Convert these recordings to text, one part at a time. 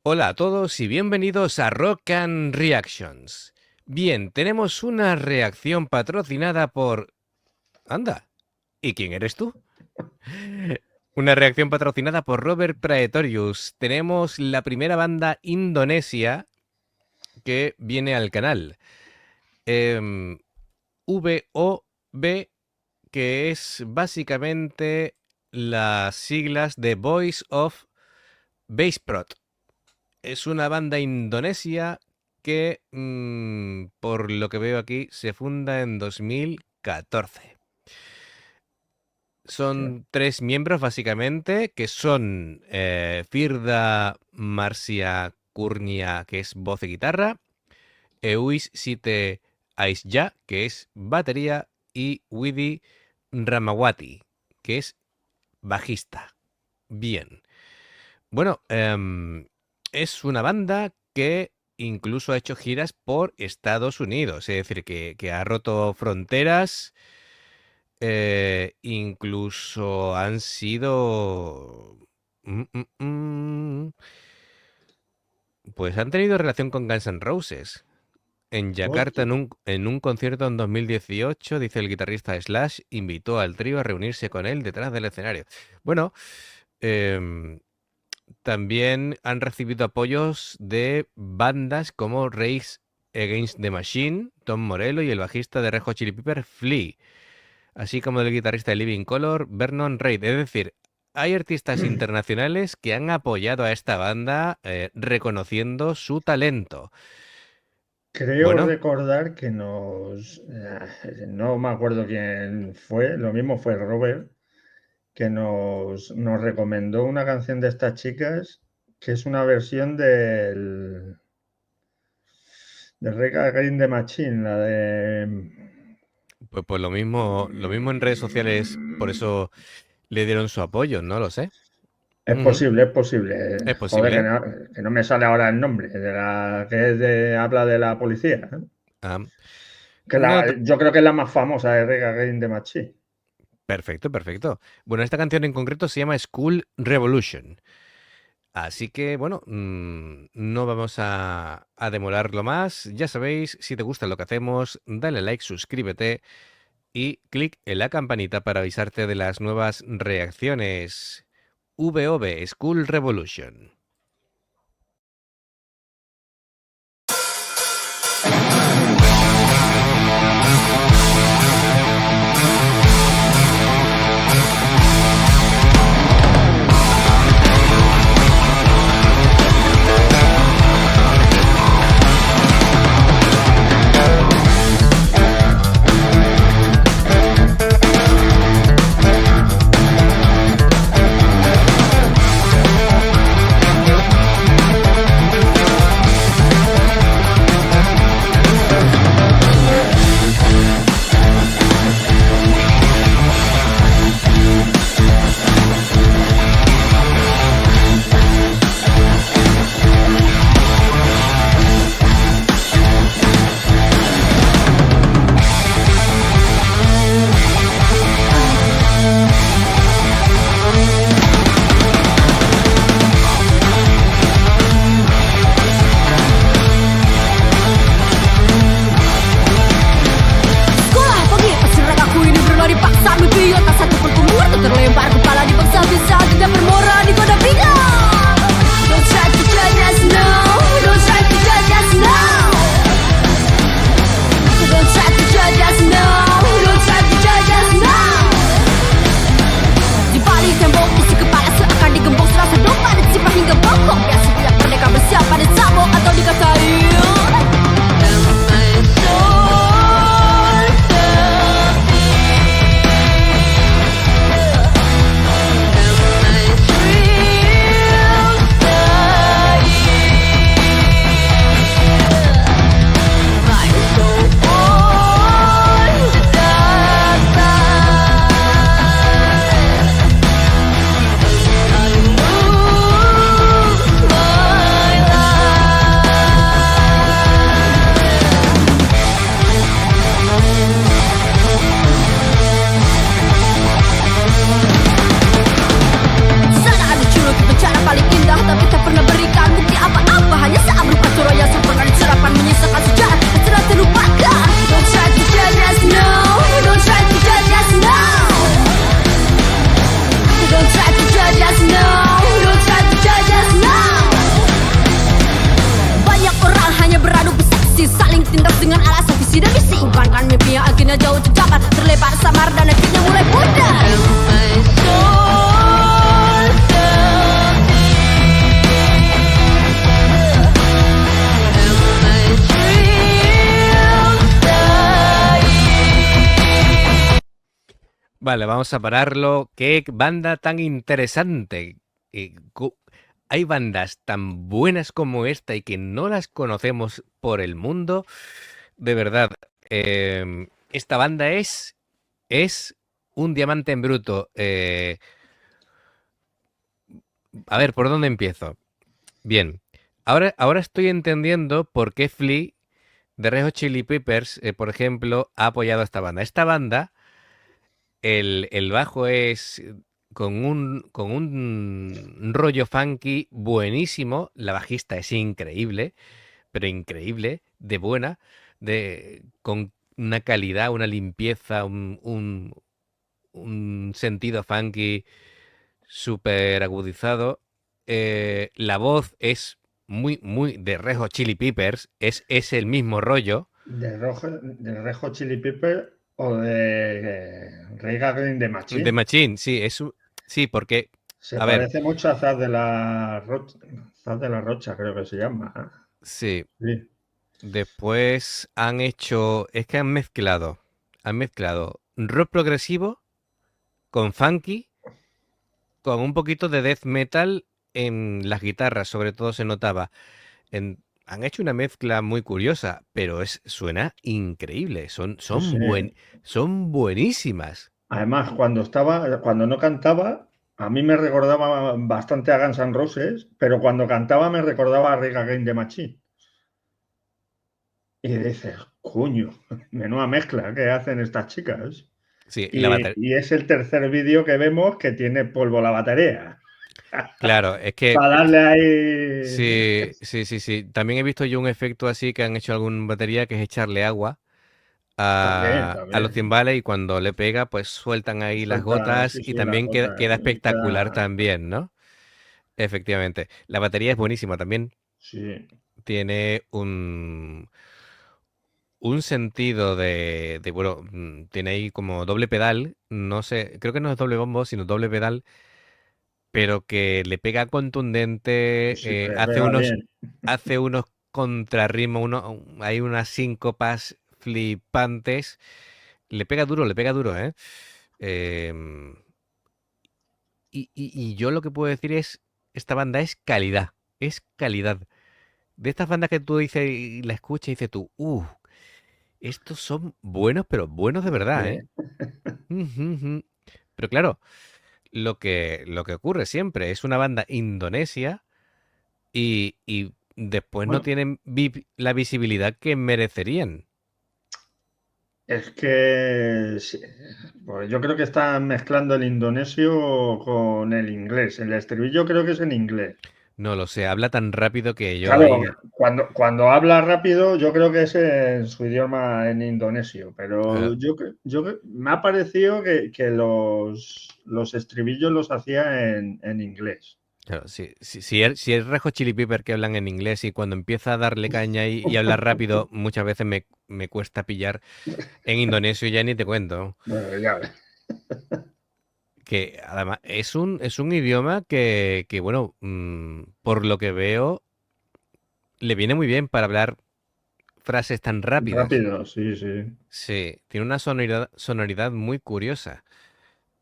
Hola a todos y bienvenidos a Rock and Reactions. Bien, tenemos una reacción patrocinada por... Anda, ¿y quién eres tú? Una reacción patrocinada por Robert Praetorius. Tenemos la primera banda indonesia que viene al canal. VOB, que es básicamente las siglas de Voice of Bassprot. Es una banda indonesia que, por lo que veo aquí, se funda en 2014. Sí. Son tres miembros básicamente, que son Firda Marcia Kurnia, que es voz y guitarra, Euis Site Aisya, que es batería, y Widi Ramawati, que es bajista. Bien. Bueno, es una banda que incluso ha hecho giras por Estados Unidos, es decir, que ha roto fronteras, incluso han sido... pues han tenido relación con Guns N' Roses. En Yakarta, Hostia. en un concierto en 2018, dice el guitarrista Slash, invitó al trío a reunirse con él detrás del escenario. Bueno, em, también han recibido apoyos de bandas como Rage Against the Machine, Tom Morello y el bajista de Red Hot Chili Peppers, Flea, así como del guitarrista de Living Colour, Vernon Reid. Es decir, hay artistas internacionales que han apoyado a esta banda reconociendo su talento. Creo Bueno, recordar que no me acuerdo quién fue, lo mismo fue Robert, que nos recomendó una canción de estas chicas que es una versión del Rage Against the Machine, la de... pues lo mismo en redes sociales, por eso le dieron su apoyo, no lo sé. Es Ujú. posible, es posible. Es Joder, posible. que no me sale ahora el nombre, de la que es habla de la policía, ¿eh? Ah, Que no, yo creo que es la más famosa de Rage Against the Machine. perfecto, perfecto. Bueno, esta canción en concreto se llama School Revolution. Así que, bueno, no vamos a demorarlo más. Ya sabéis, si te gusta lo que hacemos, dale like, suscríbete y clic en la campanita para avisarte de las nuevas reacciones. VOV, School Revolution. Vale, vamos a pararlo. Qué banda tan interesante. Hay bandas tan buenas como esta y que no las conocemos por el mundo. De verdad, esta banda es un diamante en bruto. A ver, ¿por dónde empiezo? Bien, ahora estoy entendiendo por qué Flea de Red Hot Chili Peppers, por ejemplo, ha apoyado a esta banda. Esta banda, el bajo es con un rollo funky buenísimo. La bajista es increíble, pero increíble, de buena, con una calidad, una limpieza, un sentido funky súper agudizado. La voz es muy de Red Hot Chili Peppers, es el mismo rollo. De Red Hot Chili Pepper o de Rage Against the De Machine. Machine, sí, sí, porque, Se a ver, parece mucho a Zaz de la Rocha, creo que se llama. sí, Sí, después es que han mezclado rock progresivo con funky, con un poquito de death metal en las guitarras, sobre todo se notaba. Han hecho una mezcla muy curiosa, pero suena increíble, sí, sí. son buenísimas. Además, cuando no cantaba, a mí me recordaba bastante a Guns N' Roses, pero cuando cantaba me recordaba a Rage Against the Machine. Y dices, coño, menuda mezcla que hacen estas chicas. Sí, la batería. Y es el tercer vídeo que vemos que tiene polvo la batería. Claro, es que Para darle ahí. sí, sí, sí, sí. También he visto yo un efecto así que han hecho alguna batería, que es echarle agua También, a los también. timbales, y cuando le pega, pues sueltan ahí las Suelta, gotas sí, y sí, la también queda, gota. queda Y espectacular queda. también, ¿no? Efectivamente. La batería es buenísima también. Sí, Tiene un sentido bueno, tiene ahí como doble pedal, no sé, creo que no es doble bombo, sino doble pedal, pero que le pega sí, contundente, sí, pega bien. hace unos contrarritmos, hay unas síncopas flipantes, le pega duro, ¿eh? Em, y yo lo que puedo decir esta banda es calidad. De estas bandas que tú dices y la escuchas y dices tú, estos son buenos, pero buenos de verdad, ¿eh? Sí. Ujú, ujú. Pero claro, lo que ocurre siempre es una banda indonesia y después no Bueno, tienen la visibilidad que merecerían. es que sí, pues yo creo que están mezclando el indonesio con el inglés. El estribillo creo que es en inglés. No lo sé, habla tan rápido que yo Claro, ahí... cuando habla rápido, yo creo que es en su idioma en indonesio, eh, pero me ha parecido que los estribillos los hacía en inglés. claro, si es Red Hot Chili Pepper que hablan en inglés, y cuando empieza a darle caña y hablar rápido, muchas veces me cuesta pillar. En indonesio ya ni te cuento. Bueno, ya ves. Que además es un idioma que, bueno, por lo que veo, le viene muy bien para hablar frases tan rápidas. Rápido, sí, sí. Sí, tiene una sonoridad muy curiosa.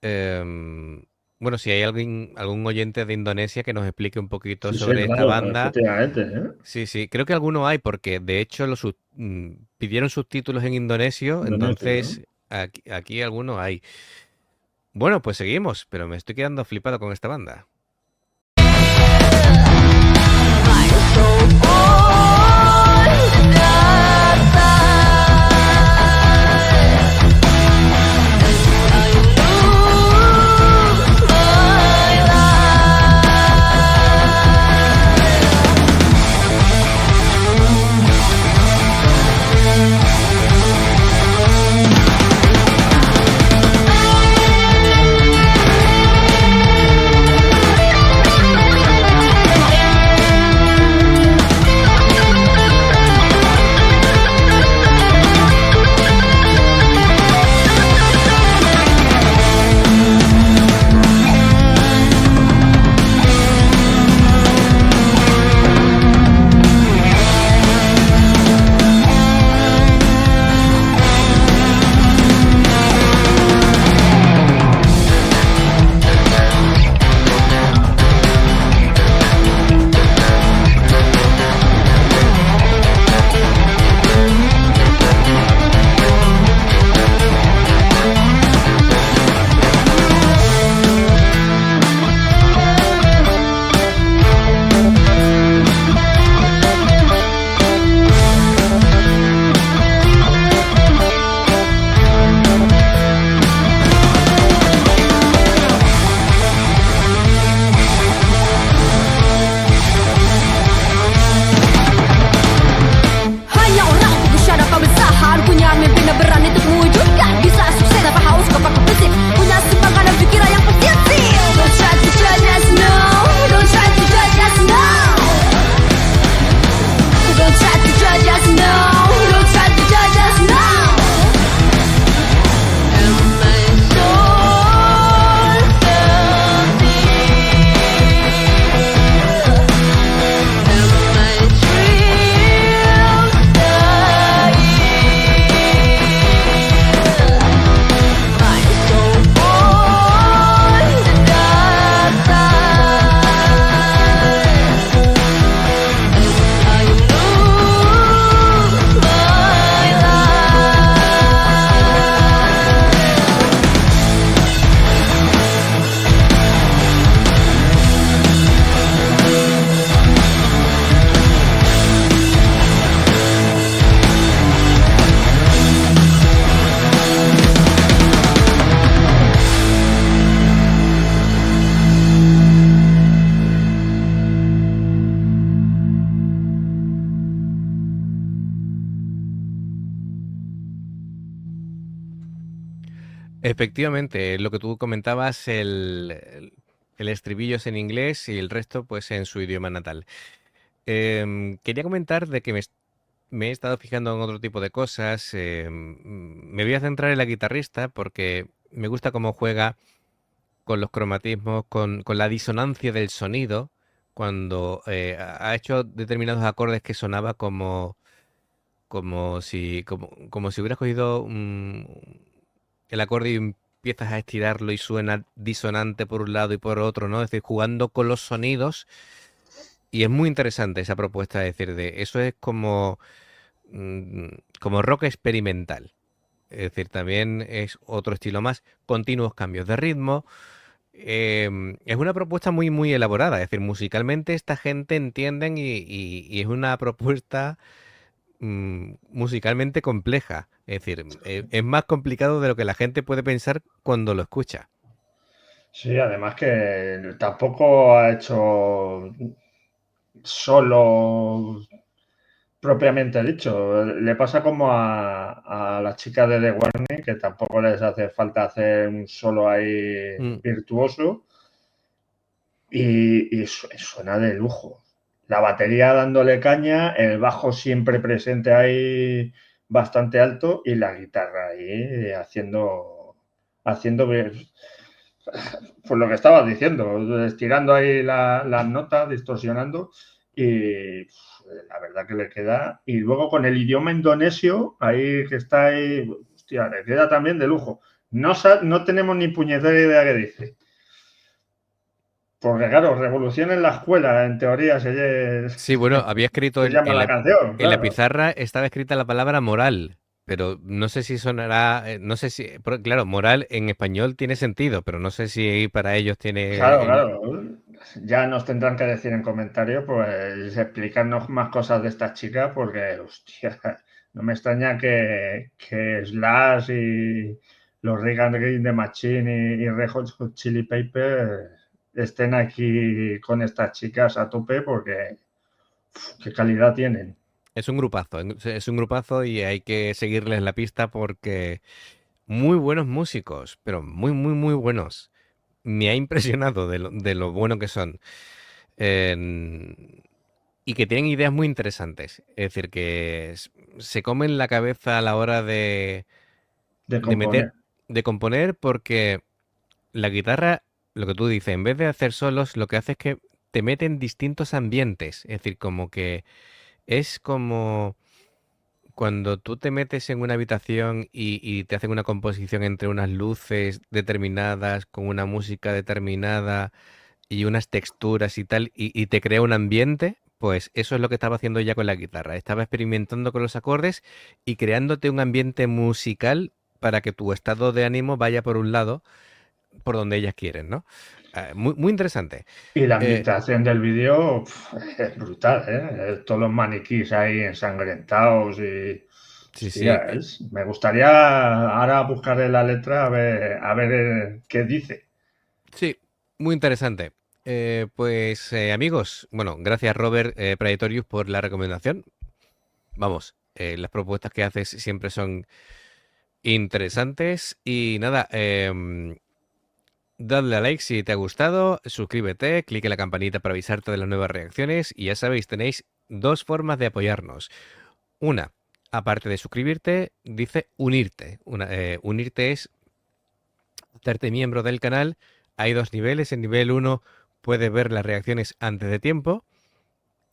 Em, bueno, si hay algún oyente de Indonesia que nos explique un poquito Sí, sí, sobre esta claro, banda. efectivamente, ¿eh? Sí, sí, creo que alguno hay, porque de hecho pidieron subtítulos en indonesio, Indonesio. entonces aquí algunos hay. Bueno, pues seguimos, pero me estoy quedando flipado con esta banda. Efectivamente, lo que tú comentabas, el estribillo es en inglés y el resto pues en su idioma natal. Quería comentar de que me he estado fijando en otro tipo de cosas. Me voy a centrar en la guitarrista porque me gusta cómo juega con los cromatismos, con la disonancia del sonido, cuando ha hecho determinados acordes que sonaba como si hubieras cogido el acorde y empiezas a estirarlo y suena disonante por un lado y por otro, ¿no? Es decir, jugando con los sonidos. Y es muy interesante esa propuesta, es decir, de eso es mm, como rock experimental. Es decir, también es otro estilo más, continuos cambios de ritmo. Es una propuesta muy, muy elaborada. Es decir, musicalmente esta gente entienden y es una propuesta musicalmente compleja. Es decir, es más complicado de lo que la gente puede pensar cuando lo escucha. Sí, además que tampoco ha hecho solo propiamente dicho. Le pasa como a las chicas de The Warning, que tampoco les hace falta hacer un solo ahí Mm, virtuoso y suena de lujo. La batería dándole caña, el bajo siempre presente ahí bastante alto y la guitarra ahí haciendo pues lo que estabas diciendo, estirando ahí las notas, distorsionando y la verdad que le queda. Y luego con el idioma indonesio, ahí que está ahí, hostia, le queda también de lujo. No tenemos ni puñetera idea qué dice. Porque claro, revolución en la escuela, en teoría Sí, bueno, había escrito se llama la canción, en la claro. pizarra, estaba escrita la palabra moral, pero no sé si sonará, no sé si, claro, moral en español tiene sentido, pero no sé si para ellos Claro, tiene claro. Ya nos tendrán que decir en comentarios, pues explicarnos más cosas de esta chica, porque, hostia, no me extraña que Slash y los Reagan Against the Machine y Red Hot Chili Peppers estén aquí con estas chicas a tope, porque qué calidad tienen. es un grupazo, es un grupazo y hay que seguirles la pista porque muy buenos músicos, pero muy, muy, muy buenos. Me ha impresionado de lo bueno que son. En- y que tienen ideas muy interesantes. Es decir, que se comen la cabeza a la hora De de meter, componer. de componer, porque la guitarra, lo que tú dices, en vez de hacer solos, lo que hace es que te mete en distintos ambientes. Es decir, como que es como cuando tú te metes en una habitación y te hacen una composición entre unas luces determinadas, con una música determinada y unas texturas y tal, y te crea un ambiente, pues eso es lo que estaba haciendo ya con la guitarra. Estaba experimentando con los acordes y creándote un ambiente musical para que tu estado de ánimo vaya por un lado, por donde ellas quieren, ¿no? Muy, muy interesante. Y la Eh, ambientación del vídeo es brutal, ¿eh? Todos los maniquís ahí ensangrentados y... sí, sí, Hostia, me gustaría ahora buscarle la letra a ver qué dice. sí, muy interesante. Pues amigos, bueno, gracias Robert Praetorius por la recomendación. Vamos, las propuestas que haces siempre son interesantes y nada, dadle a like si te ha gustado, suscríbete, clique en la campanita para avisarte de las nuevas reacciones y ya sabéis, tenéis dos formas de apoyarnos. Una, aparte de suscribirte, dice unirte. Unirte es hacerte miembro del canal. Hay dos niveles. En nivel uno puedes ver las reacciones antes de tiempo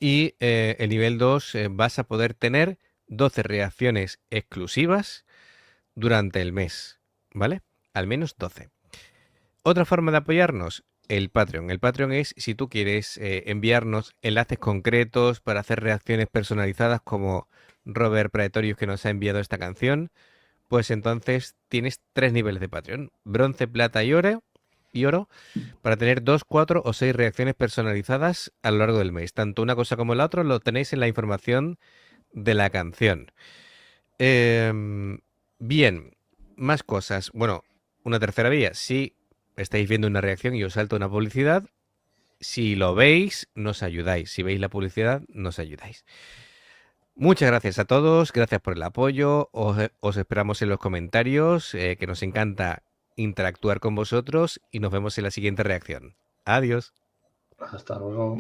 y el nivel 2 vas a poder tener 12 reacciones exclusivas durante el mes, ¿vale? Al menos 12. Otra forma de apoyarnos, el Patreon. El Patreon es si tú quieres enviarnos enlaces concretos para hacer reacciones personalizadas como Robert Praetorius que nos ha enviado esta canción, pues entonces tienes tres niveles de Patreon, bronce, plata y oro, para tener dos, cuatro o seis reacciones personalizadas a lo largo del mes. Tanto una cosa como la otra lo tenéis en la información de la canción. Em, bien, más cosas. Bueno, una tercera vía. Si estáis viendo una reacción y os salta una publicidad, si lo veis, nos ayudáis. Si veis la publicidad, nos ayudáis. Muchas gracias a todos, gracias por el apoyo. Os esperamos en los comentarios, que nos encanta interactuar con vosotros y nos vemos en la siguiente reacción. Adiós. Hasta luego.